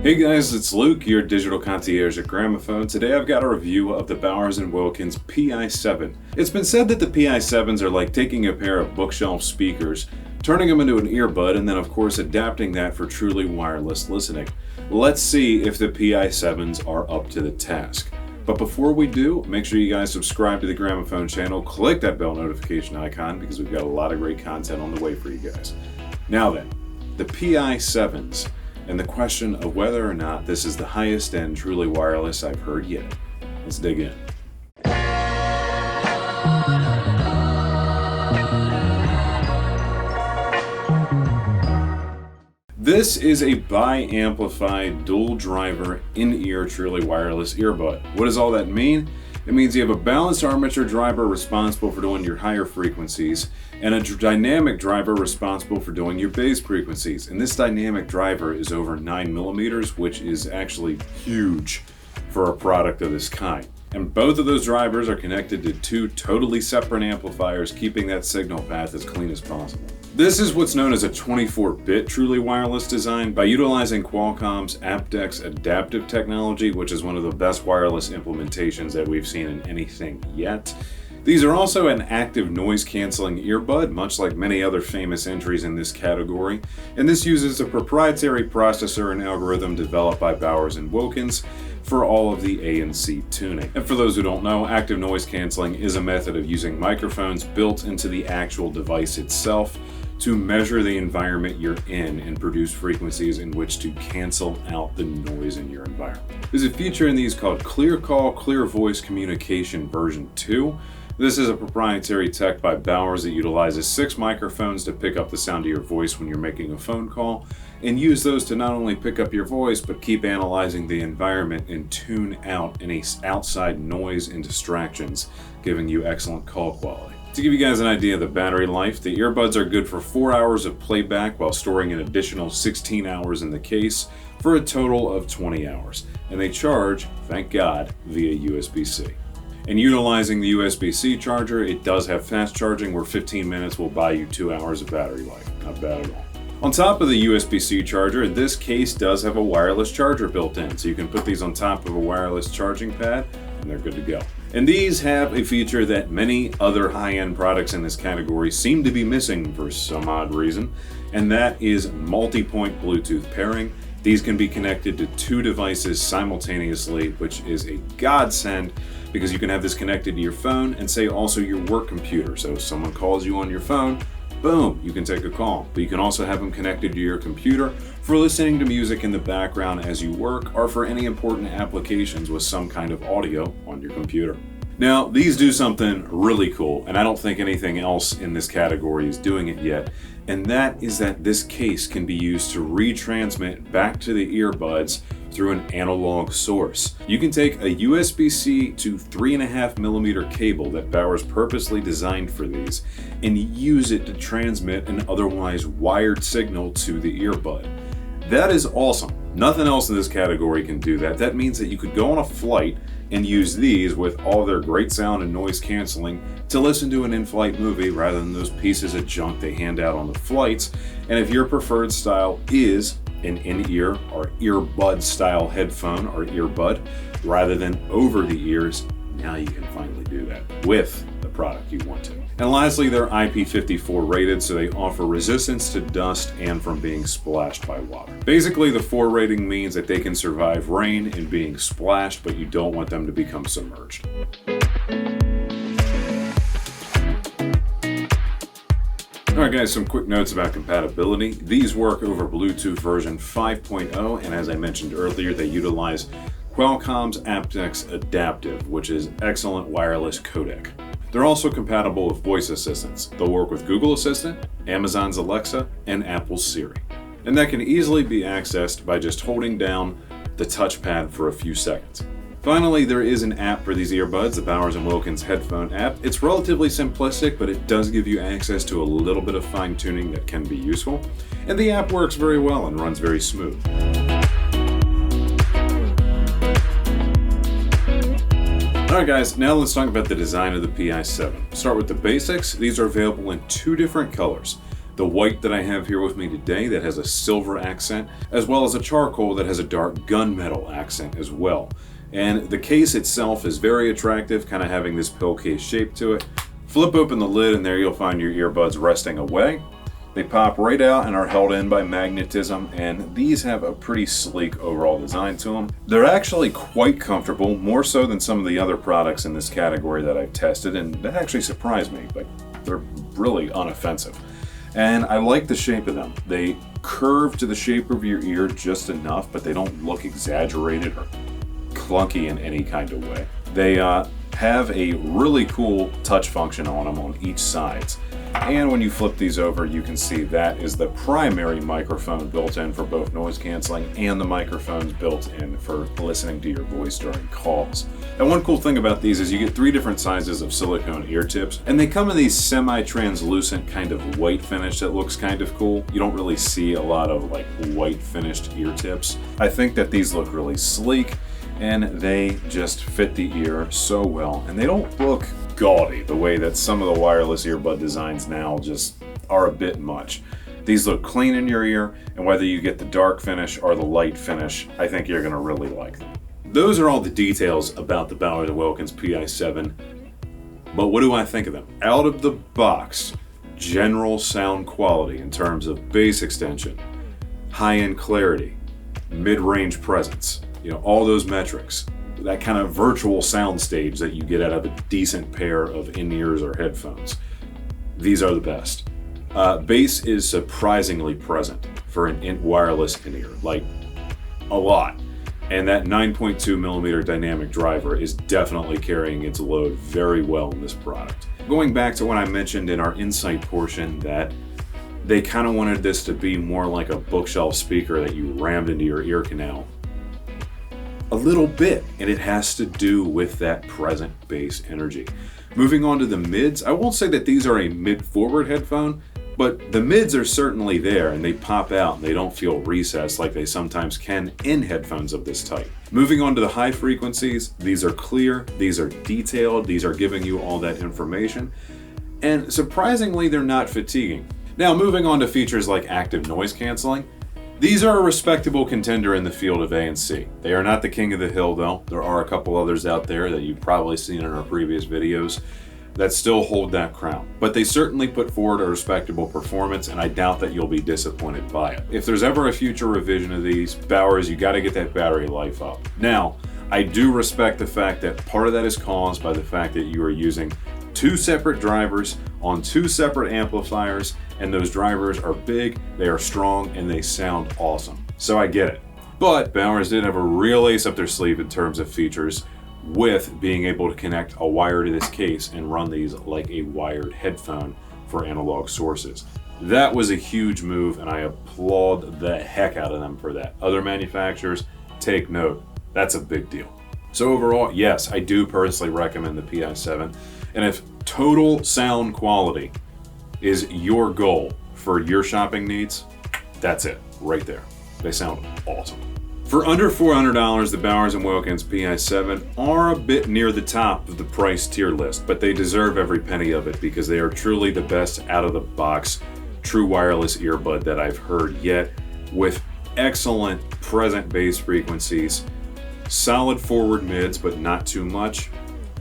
Hey guys, it's Luke, your digital concierge at Gramophone. Today I've got a review of the Bowers & Wilkins PI7. It's been said that the PI7s are like taking a pair of bookshelf speakers, turning them into an earbud, and then of course adapting that for truly wireless listening. Let's see if the PI7s are up to the task. But before we do, make sure you guys subscribe to the Gramophone channel, click that bell notification icon because we've got a lot of great content on the way for you guys. Now then, the PI7s. And the question of whether or not this is the highest end truly wireless I've heard yet. Let's dig in. This is a bi-amplified, dual driver, in-ear truly wireless earbud. What does all that mean? It means you have a balanced armature driver responsible for doing your higher frequencies and a dynamic driver responsible for doing your bass frequencies. And this dynamic driver is over 9 millimeters, which is actually huge for a product of this kind. And both of those drivers are connected to two totally separate amplifiers, keeping that signal path as clean as possible. This is what's known as a 24-bit truly wireless design by utilizing Qualcomm's aptX adaptive technology, which is one of the best wireless implementations that we've seen in anything yet. These are also an active noise-canceling earbud, much like many other famous entries in this category, and this uses a proprietary processor and algorithm developed by Bowers & Wilkins for all of the A and C tuning. And for those who don't know, active noise canceling is a method of using microphones built into the actual device itself to measure the environment you're in and produce frequencies in which to cancel out the noise in your environment. There's a feature in these called Clear Call, Clear Voice Communication version 2. This is a proprietary tech by Bowers that utilizes 6 microphones to pick up the sound of your voice when you're making a phone call, and use those to not only pick up your voice, but keep analyzing the environment and tune out any outside noise and distractions, giving you excellent call quality. To give you guys an idea of the battery life, the earbuds are good for 4 hours of playback while storing an additional 16 hours in the case for a total of 20 hours. And they charge, thank God, via USB-C. And utilizing the USB-C charger, it does have fast charging where 15 minutes will buy you 2 hours of battery life. Not bad at all. On top of the USB-C charger, this case does have a wireless charger built in, so you can put these on top of a wireless charging pad and they're good to go. And these have a feature that many other high-end products in this category seem to be missing for some odd reason, and that is multi-point Bluetooth pairing. These can be connected to 2 devices simultaneously, which is a godsend because you can have this connected to your phone and say also your work computer. So if someone calls you on your phone, boom, you can take a call. But you can also have them connected to your computer for listening to music in the background as you work or for any important applications with some kind of audio on your computer. Now, these do something really cool, and I don't think anything else in this category is doing it yet, and that is that this case can be used to retransmit back to the earbuds through an analog source. You can take a USB-C to 3.5 millimeter cable that Bowers purposely designed for these and use it to transmit an otherwise wired signal to the earbud. That is awesome. Nothing else in this category can do that. That means that you could go on a flight and use these with all their great sound and noise canceling to listen to an in-flight movie rather than those pieces of junk they hand out on the flights. And if your preferred style is an in-ear or earbud style headphone or earbud rather than over the ears, now you can finally do that with the product you want to. And lastly, they're IP54 rated, so they offer resistance to dust and from being splashed by water. Basically, the 4 rating means that they can survive rain and being splashed, but you don't want them to become submerged. Alright guys, some quick notes about compatibility. These work over Bluetooth version 5.0, and as I mentioned earlier, they utilize Qualcomm's aptX adaptive, which is excellent wireless codec. They're also compatible with voice assistants. They'll work with Google Assistant, Amazon's Alexa, and Apple's Siri. And that can easily be accessed by just holding down the touchpad for a few seconds. Finally, there is an app for these earbuds, the Bowers & Wilkins headphone app. It's relatively simplistic, but it does give you access to a little bit of fine-tuning that can be useful. And the app works very well and runs very smooth. Alright guys, now let's talk about the design of the PI7. Start with the basics. These are available in 2 different colors. The white that I have here with me today that has a silver accent, as well as a charcoal that has a dark gunmetal accent as well. And the case itself is very attractive, kind of having this pill case shape to it. Flip open the lid and there you'll find your earbuds resting away. They pop right out and are held in by magnetism, and these have a pretty sleek overall design to them. They're actually quite comfortable, more so than some of the other products in this category that I've tested, and that actually surprised me. Like, they're really unoffensive. And I like the shape of them. They curve to the shape of your ear just enough, but they don't look exaggerated or clunky in any kind of way. They have a really cool touch function on them on each side. And when you flip these over, you can see that is the primary microphone built in for both noise canceling and the microphones built in for listening to your voice during calls. And one cool thing about these is you get 3 different sizes of silicone ear tips, and they come in these semi-translucent kind of white finish that looks kind of cool. You don't really see a lot of like white finished ear tips. I think that these look really sleek and they just fit the ear so well, and they don't look gaudy the way that some of the wireless earbud designs now just are a bit much. These look clean in your ear, and whether you get the dark finish or the light finish, I think you're gonna really like them. Those are all the details about the Bowers & Wilkins PI7, but what do I think of them? Out of the box, general sound quality in terms of bass extension, high-end clarity, mid-range presence, all those metrics, that kind of virtual sound stage that you get out of a decent pair of in-ears or headphones. These are the best. Bass is surprisingly present for an wireless in-ear, like a lot. And that 9.2 millimeter dynamic driver is definitely carrying its load very well in this product. Going back to what I mentioned in our insight portion, that they kind of wanted this to be more like a bookshelf speaker that you rammed into your ear canal. A little bit, and it has to do with that present bass energy. Moving on to the mids, I won't say that these are a mid-forward headphone, but the mids are certainly there and they pop out and they don't feel recessed like they sometimes can in headphones of this type. Moving on to the high frequencies, these are clear, these are detailed, these are giving you all that information, and surprisingly they're not fatiguing. Now moving on to features like active noise canceling, these are a respectable contender in the field of ANC. They are not the king of the hill though. There are a couple others out there that you've probably seen in our previous videos that still hold that crown. But they certainly put forward a respectable performance, and I doubt that you'll be disappointed by it. If there's ever a future revision of these, Bowers, you gotta get that battery life up. Now, I do respect the fact that part of that is caused by the fact that you are using 2 separate drivers on 2 separate amplifiers, and those drivers are big, they are strong, and they sound awesome. So I get it. But Bowers did have a real ace up their sleeve in terms of features, with being able to connect a wire to this case and run these like a wired headphone for analog sources. That was a huge move, and I applaud the heck out of them for that. Other manufacturers, take note, that's a big deal. So overall, yes, I do personally recommend the PI7, and if total sound quality is your goal for your shopping needs, that's it, right there. They sound awesome. For under $400, the Bowers & Wilkins PI7 are a bit near the top of the price tier list, but they deserve every penny of it because they are truly the best out-of-the-box true wireless earbud that I've heard yet, with excellent present bass frequencies, solid forward mids but not too much,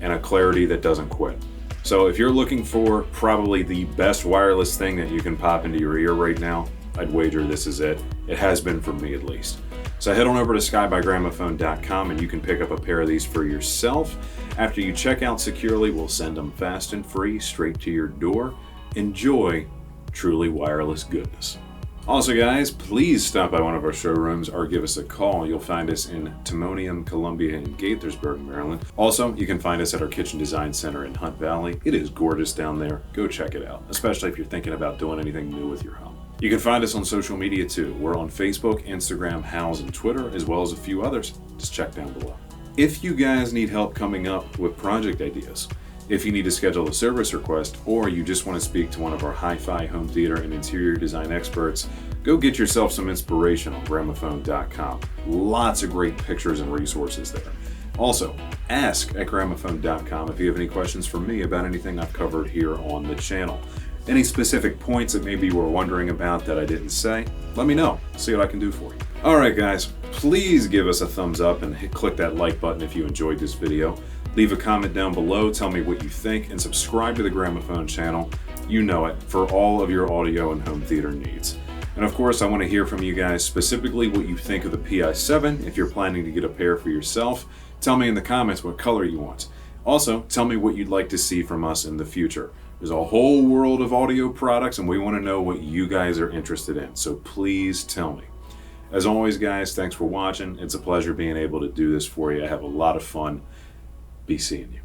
and a clarity that doesn't quit. So if you're looking for probably the best wireless thing that you can pop into your ear right now, I'd wager this is it. It has been for me at least. So head on over to skybygramophone.com and you can pick up a pair of these for yourself. After you check out securely, we'll send them fast and free straight to your door. Enjoy truly wireless goodness. Also guys, please stop by one of our showrooms or give us a call. You'll find us in Timonium, Columbia, and Gaithersburg, Maryland. Also, you can find us at our Kitchen Design Center in Hunt Valley. It is gorgeous down there. Go check it out, especially if you're thinking about doing anything new with your home. You can find us on social media too. We're on Facebook, Instagram, Houzz, and Twitter, as well as a few others. Just check down below. If you guys need help coming up with project ideas, if you need to schedule a service request, or you just want to speak to one of our hi-fi home theater and interior design experts, go get yourself some inspiration on Gramophone.com. Lots of great pictures and resources there. Also, ask at Gramophone.com if you have any questions for me about anything I've covered here on the channel. Any specific points that maybe you were wondering about that I didn't say, let me know. See what I can do for you. Alright guys, please give us a thumbs up and click that like button if you enjoyed this video. Leave a comment down below, tell me what you think, and subscribe to the Gramophone channel, you know it, for all of your audio and home theater needs. And of course, I want to hear from you guys specifically what you think of the PI7. If you're planning to get a pair for yourself, tell me in the comments what color you want. Also, tell me what you'd like to see from us in the future. There's a whole world of audio products and we want to know what you guys are interested in, so please tell me. As always guys, thanks for watching. It's a pleasure being able to do this for you. I have a lot of fun. Be seeing you.